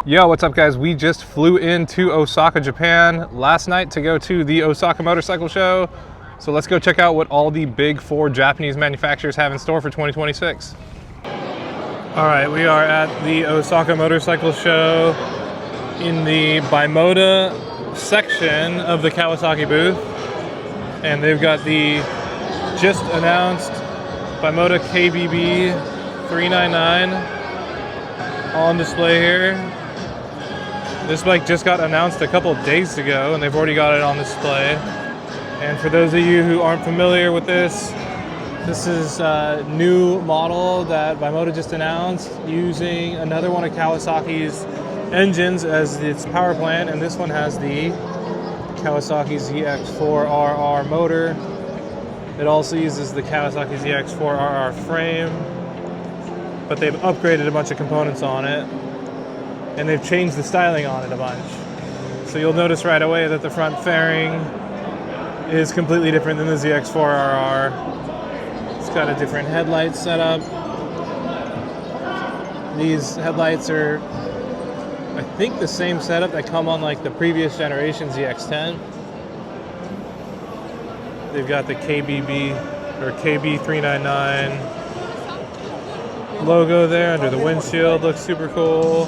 Yo, what's up guys? We just flew into Osaka, Japan last night to go to the Osaka Motorcycle Show. So let's go check out what all the big four Japanese manufacturers have in store for 2026. All right, we are at the Osaka Motorcycle Show in the Bimota section of the Kawasaki booth. And they've got the just announced Bimota KB399 on display here. This bike just got announced a couple days ago and they've already got it on display. And for those of you who aren't familiar with this is a new model that Bimota just announced using another one of Kawasaki's engines as its power plant, and this one has the Kawasaki ZX-4RR motor. It also uses the Kawasaki ZX-4RR frame, but they've upgraded a bunch of components on it. And they've changed the styling on it a bunch. So you'll notice right away that the front fairing is completely different than the ZX-4RR. It's got a different headlight setup. These headlights are, I think, the same setup that come on like the previous generation ZX-10. They've got the KB399 logo there under the windshield. Looks super cool.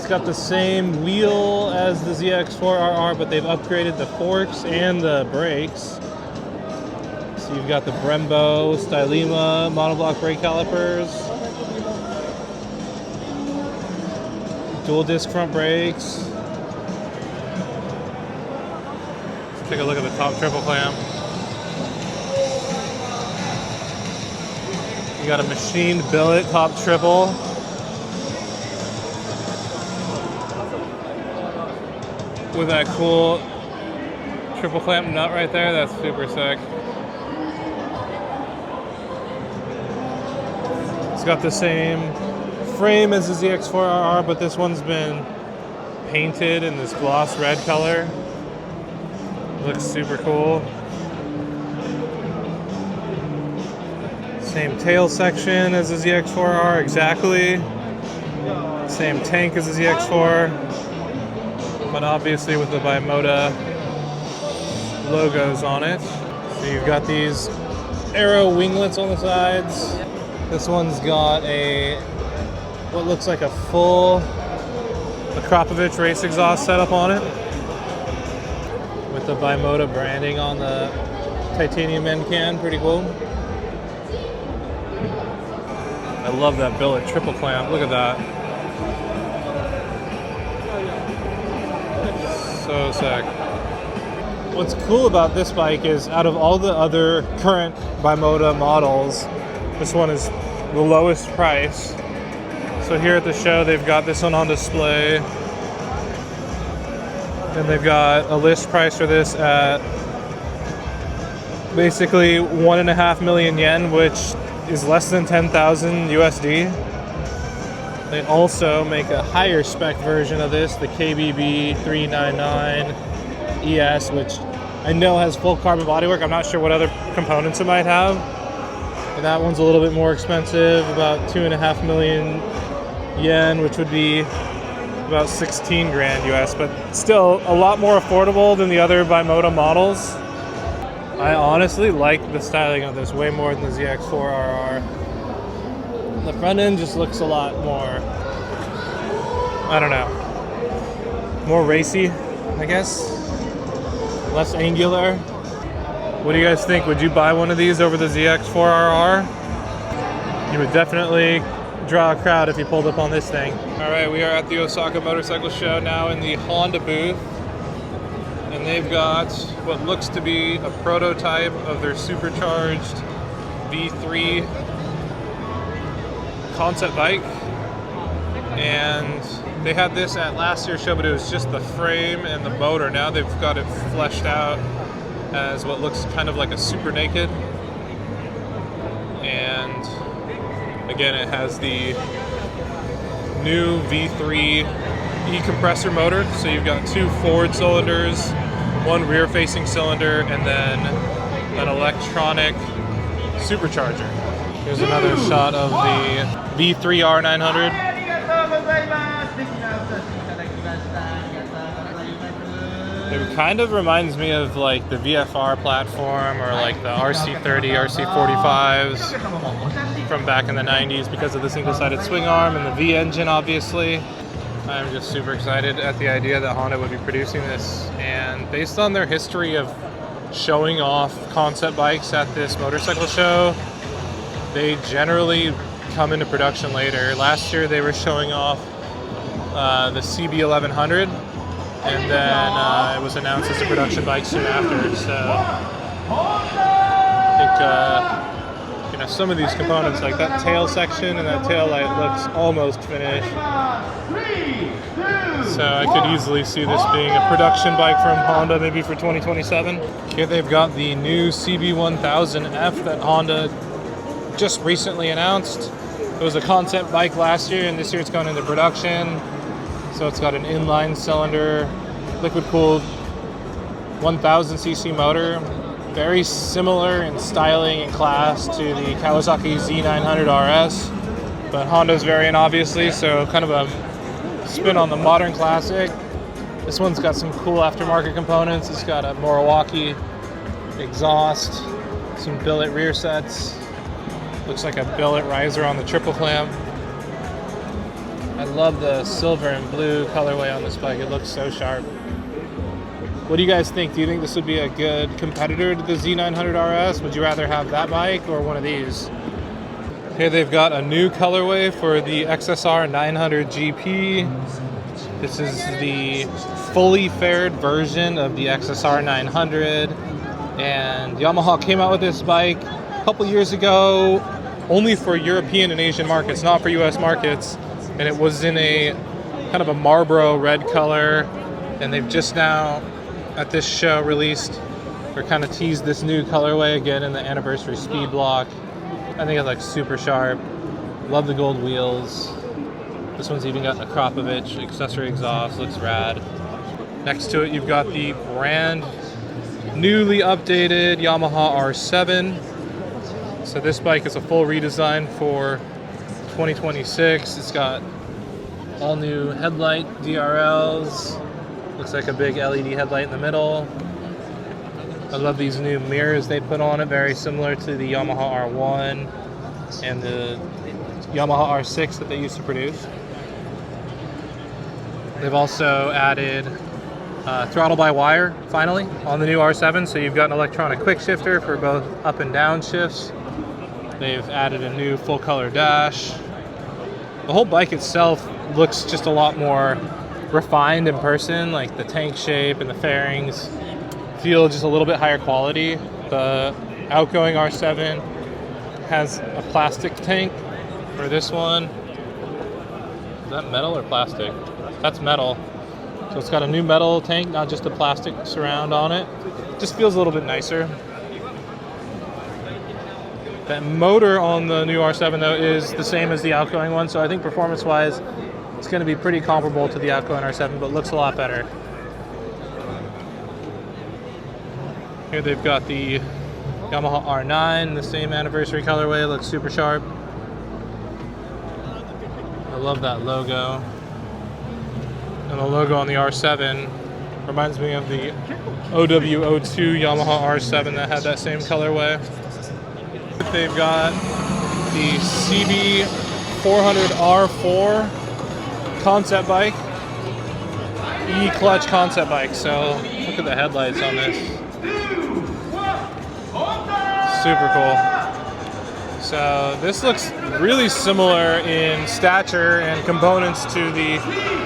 Got the same wheel as the ZX-4RR, but they've upgraded the forks and the brakes. So you've got the Brembo Stylema monoblock brake calipers, dual disc front brakes. Let's take a look at the top triple clamp. You got a machined billet top triple. With that cool triple clamp nut right there, that's super sick. It's got the same frame as the ZX-4RR, but this one's been painted in this gloss red color. Looks super cool. Same tail section as the ZX-4RR, exactly. Same tank as the ZX-4. But obviously with the Bimota logos on it. So you've got these arrow winglets on the sides. This one's got what looks like a full Akrapovic race exhaust setup on it, with the Bimota branding on the titanium end can. Pretty cool. I love that billet triple clamp. Look at that. So sick. What's cool about this bike is out of all the other current Bimota models, this one is the lowest price. So here at the show, they've got this one on display. And they've got a list price for this at basically 1.5 million yen, which is less than 10,000 USD. They also make a higher spec version of this, the KB399 ES, which I know has full carbon bodywork. I'm not sure what other components it might have. But that one's a little bit more expensive, about 2.5 million yen, which would be about 16 grand US, but still a lot more affordable than the other Bimota models. I honestly like the styling of this way more than the ZX-4RR. The front end just looks a lot more, I don't know, more racy, I guess. Less angular. What do you guys think? Would you buy one of these over the ZX-4RR? You would definitely draw a crowd if you pulled up on this thing. All right, we are at the Osaka Motorcycle Show now in the Honda booth. And they've got what looks to be a prototype of their supercharged V3 concept bike, and They had this at last year's show, but it was just the frame and the motor. Now they've got it fleshed out as what looks kind of like a super naked. And again, it has the new V3 e-compressor motor. So you've got 2 forward cylinders, 1 rear-facing cylinder, and then an electronic supercharger. Here's another shot of the V3 R900. It kind of reminds me of like the VFR platform or like the RC30, RC45s from back in the 90s because of the single-sided swing arm and the V engine, obviously. I'm just super excited at the idea that Honda would be producing this. And based on their history of showing off concept bikes at this motorcycle show, they generally come into production later. Last year they were showing off the CB1100, and then it was announced as a production bike soon after. So I think you know, some of these components, like that tail section and that tail light, looks almost finished. So I could easily see this being a production bike from Honda, maybe for 2027. Here they've got the new CB1000F that Honda just recently announced. It was a concept bike last year, and this year it's gone into production. So it's got an inline cylinder, liquid-cooled 1000cc motor, very similar in styling and class to the Kawasaki Z900 RS, but Honda's variant obviously, so kind of a spin on the modern classic. This one's got some cool aftermarket components. It's got a Milwaukee exhaust, some billet rear sets. Looks like a billet riser on the triple clamp. I love the silver and blue colorway on this bike. It looks so sharp. What do you guys think? Do you think this would be a good competitor to the Z900 RS? Would you rather have that bike or one of these? Here they've got a new colorway for the XSR 900 GP. This is the fully faired version of the XSR 900. And Yamaha came out with this bike a couple years ago, only for European and Asian markets, not for US markets. And it was in a kind of a Marlboro red color. And they've just now, at this show, released or kind of teased this new colorway again in the anniversary speed block. I think it's like super sharp. Love the gold wheels. This one's even got a Krapovich accessory exhaust, looks rad. Next to it, you've got the brand newly updated Yamaha R7. So this bike is a full redesign for 2026. It's got all new headlight DRLs. Looks like a big LED headlight in the middle. I love these new mirrors they put on it, very similar to the Yamaha R1 and the Yamaha R6 that they used to produce. They've also added throttle by wire, finally, on the new R7, so you've got an electronic quick shifter for both up and down shifts. They've added a new full color dash. The whole bike itself looks just a lot more refined in person, like the tank shape and the fairings feel just a little bit higher quality. The outgoing R7 has a plastic tank for this one. Is that metal or plastic? That's metal. So it's got a new metal tank, not just a plastic surround on it. Just feels a little bit nicer. That motor on the new R7 though is the same as the outgoing one, so I think performance-wise it's going to be pretty comparable to the outgoing R7, but looks a lot better. Here they've got the Yamaha R9, the same anniversary colorway, looks super sharp. I love that logo. And the logo on the R7 reminds me of the OW02 Yamaha R7 that had that same colorway. They've got the CB400R4 concept bike, E-clutch concept bike. So look at the headlights on this. Super cool. So this looks really similar in stature and components to the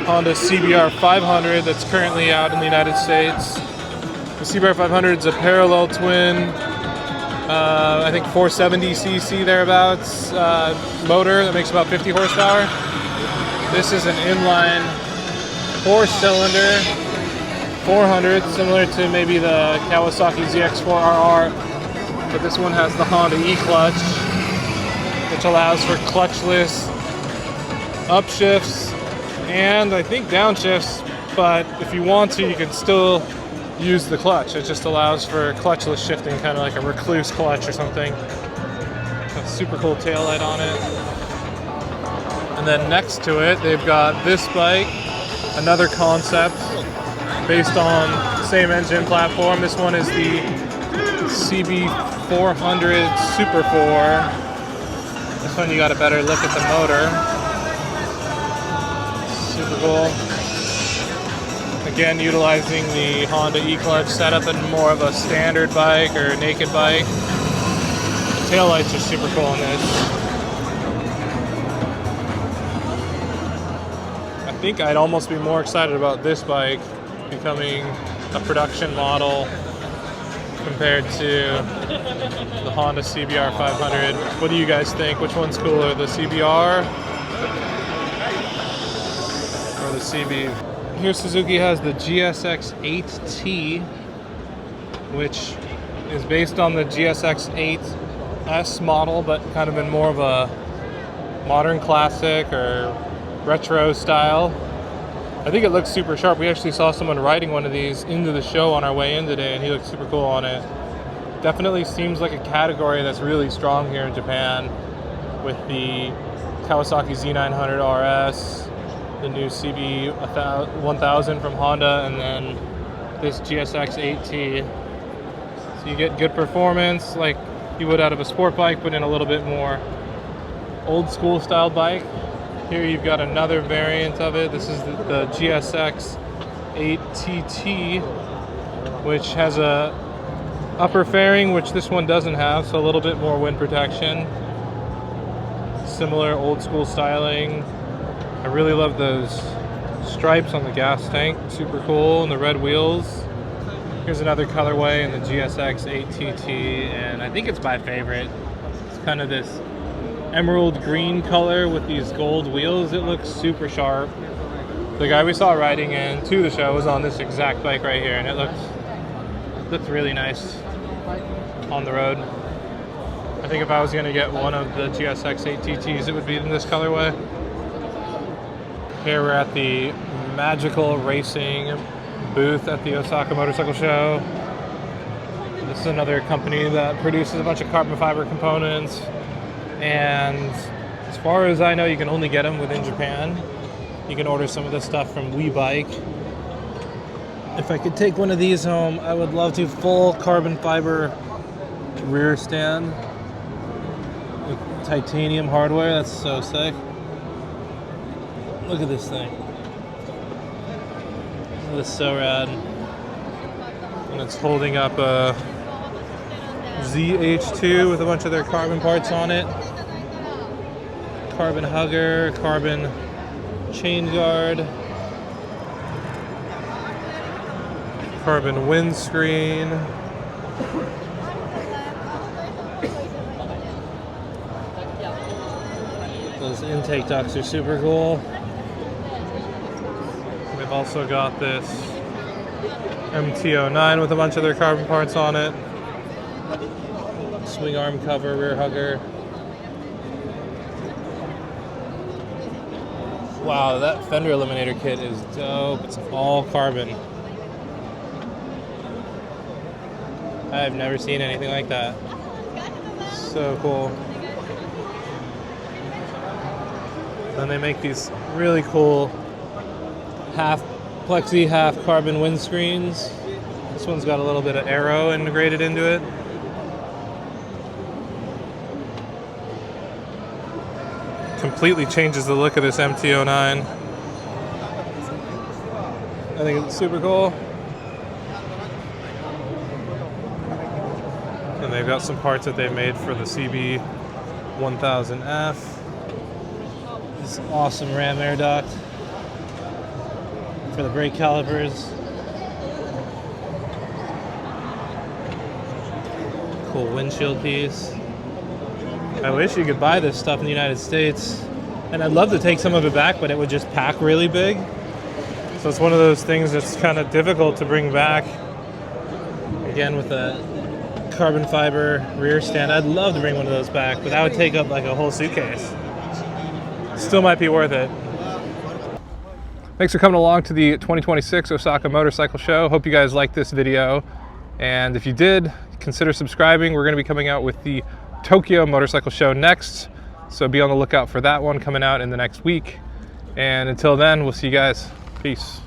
Honda CBR 500 that's currently out in the United States. The CBR 500 is a parallel twin, I think 470cc thereabouts motor that makes about 50 horsepower. This is an inline 4-cylinder 400, similar to maybe the Kawasaki ZX4RR, but this one has the Honda E-clutch, which allows for clutchless upshifts and I think downshifts, but if you want to, you can still use the clutch. It just allows for clutchless shifting, kind of like a recluse clutch or something. A super cool taillight on it. And then next to it, they've got this bike, another concept based on the same engine platform. This one is the CB400 Super 4. This one you got a better look at the motor. Super cool. Again, utilizing the Honda E-clutch setup in more of a standard bike or naked bike. The taillights are super cool on this. I think I'd almost be more excited about this bike becoming a production model compared to the Honda CBR 500. What do you guys think? Which one's cooler, the CBR or the CB? Here Suzuki has the GSX-8T, which is based on the GSX-8S model, but kind of in more of a modern classic or retro style. I think it looks super sharp. We actually saw someone riding one of these into the show on our way in today, and he looked super cool on it. Definitely seems like a category that's really strong here in Japan with the Kawasaki Z900 RS, the new CB 1000 from Honda, and then this GSX-8T. So you get good performance like you would out of a sport bike, but in a little bit more old school style bike. Here you've got another variant of it. This is the GSX-8TT, which has a upper fairing, which this one doesn't have, so a little bit more wind protection. Similar old school styling. I really love those stripes on the gas tank, super cool, and the red wheels. Here's another colorway in the GSX-8TT, and I think it's my favorite. It's kind of this emerald green color with these gold wheels. It looks super sharp. The guy we saw riding into the show was on this exact bike right here, and it looked really nice on the road. I think if I was going to get one of the GSX-8TTs, it would be in this colorway. Here we're at the Magical Racing booth at the Osaka Motorcycle Show. This is another company that produces a bunch of carbon fiber components, and as far as I know, you can only get them within Japan. You can order some of this stuff from WeBike. If I could take one of these home, I would love to. Full carbon fiber rear stand with titanium hardware. That's so sick. Look at this thing. This is so rad. And it's holding up a ZH2 with a bunch of their carbon parts on it. Carbon hugger, carbon chain guard, carbon windscreen. Those intake ducts are super cool. We've also got this MT-09 with a bunch of their carbon parts on it. Swing arm cover, rear hugger. Wow, that fender eliminator kit is dope. It's all carbon. I've never seen anything like that. So cool. Then they make these really cool half plexi, half carbon windscreens. This one's got a little bit of aero integrated into it. Completely changes the look of this MT-09. I think it's super cool. And they've got some parts that they've made for the CB1000F. This awesome ram air duct for the brake calipers. Cool windshield piece. I wish you could buy this stuff in the United States, and I'd love to take some of it back, but it would just pack really big. So it's one of those things that's kind of difficult to bring back. Again, with a carbon fiber rear stand, I'd love to bring one of those back, but that would take up like a whole suitcase. Still might be worth it. Thanks for coming along to the 2026 Osaka Motorcycle Show. Hope you guys liked this video. And if you did, consider subscribing. We're going to be coming out with the Tokyo Motorcycle Show next. So be on the lookout for that one coming out in the next week. And until then, we'll see you guys. Peace.